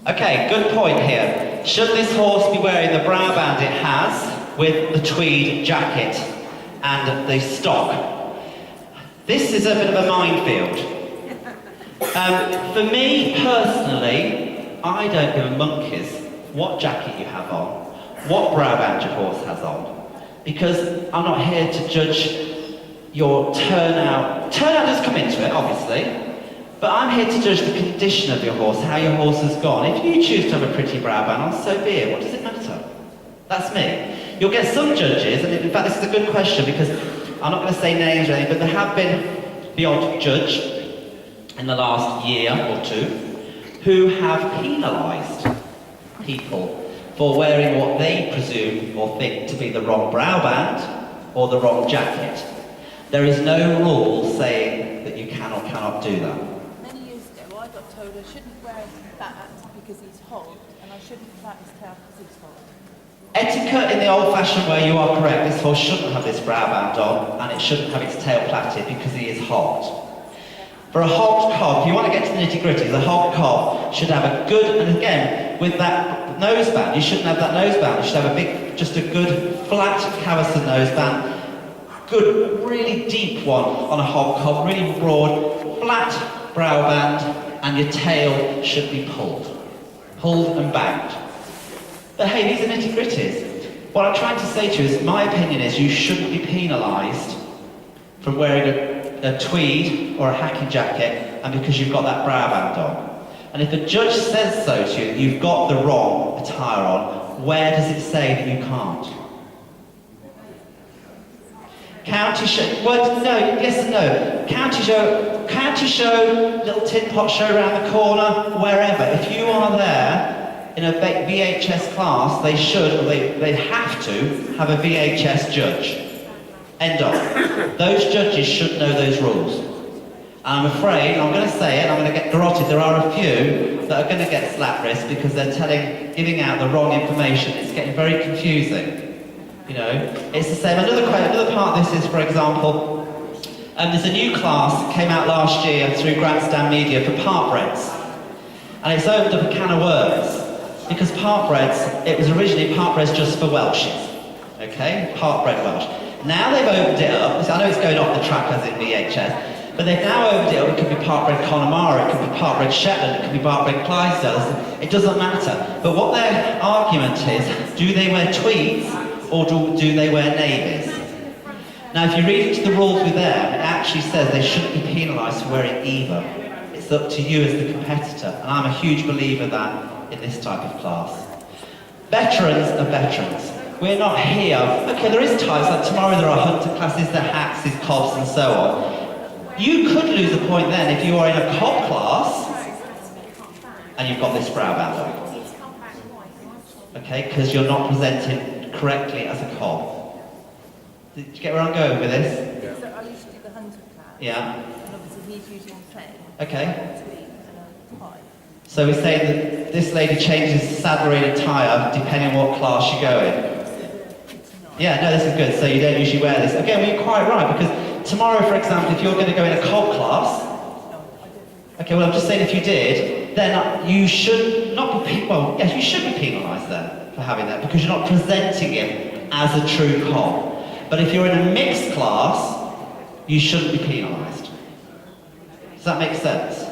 Okay, good point here. Should this horse be wearing the brow band it has with the tweed jacket and the stock? This is a bit of a minefield. For me personally, I don't give a monkey's what jacket you have on, what brow band your horse has on, because I'm not here to judge your turnout. Turnout does come into it, obviously. But I'm here to judge the condition of your horse, how your horse has gone. If you choose to have a pretty brow band on, so be it. What does it matter? That's me. You'll get some judges, and in fact this is a good question because I'm not going to say names or anything, but there have been the odd judge in the last year or two who have penalised people for wearing what they presume or think to be the wrong brow band or the wrong jacket. There is no rule saying that you can or cannot do that. I got told I shouldn't wear that because he's hogged, and I shouldn't plait his tail because he's hogged. Etiquette in the old-fashioned way, you are correct. This horse shouldn't have this brow band on, and it shouldn't have its tail plaited because he is hogged. For a hogged cob, if you want to get to the nitty-gritty, the hogged cob should have a good, and again, with that nose band, you shouldn't have that nose band. You should have a big, just a good flat cavesson nose band. Good, really deep one on a hog cob, really broad, flat brow band, and your tail should be pulled and banked. But hey, these are nitty-gritties. What I'm trying to say to you is, my opinion is you shouldn't be penalised from wearing a tweed or a hacking jacket and because you've got that brow band on. And if a judge says so to you, you've got the wrong attire on, where does it say that you can't? County show, well, no, yes and no. County show, little tin pot show around the corner, wherever. If you are there in a VHS class, they should, or they have to, have a VHS judge. End of. Those judges should know those rules. And I'm afraid, I'm going to say it, I'm going to get garroted, there are a few that are going to get slap wrist because they're giving out the wrong information. It's getting very confusing. You know, it's the same. Another part of this is, for example, there's a new class that came out last year through Grandstand Media for partbreds. And it's opened up a can of worms. Because partbreds, it was originally partbreds just for Welshes. Okay? Partbred Welsh. Now they've opened it up. I know it's going off the track as in VHS, but they've now opened it up. It could be partbred Connemara, it could be partbred Shetland, it could be partbred Clydesdales. It doesn't matter. But what their argument is, do they wear tweeds or do they wear navies? Now, if you read into the rules with them, it actually says they shouldn't be penalised for wearing either. It's up to you as the competitor, and I'm a huge believer that in this type of class. Veterans are veterans. We're not here, okay, there is types, like tomorrow there are hunter classes, there are haxes, cobs, and so on. You could lose a point then if you are in a cob class and you've got this brow band on. Okay, because you're not presented correctly as a cob. Did you get where I'm going with this? Yeah. So I used to do the hunter class. Yeah. And obviously he's using a pen. Okay. And a tie. So we say that this lady changes saddlery and attire depending on what class you go in. Yeah, no, this is good. So you don't usually wear this. Again, well, you're quite right, because tomorrow, for example, if you're going to go in a cob class, okay, well, I'm just saying if you did, then you should not be, well, yes, you should be penalised then for having that, because you're not presenting him as a true cob. But if you're in a mixed class, you shouldn't be penalised. Does that make sense?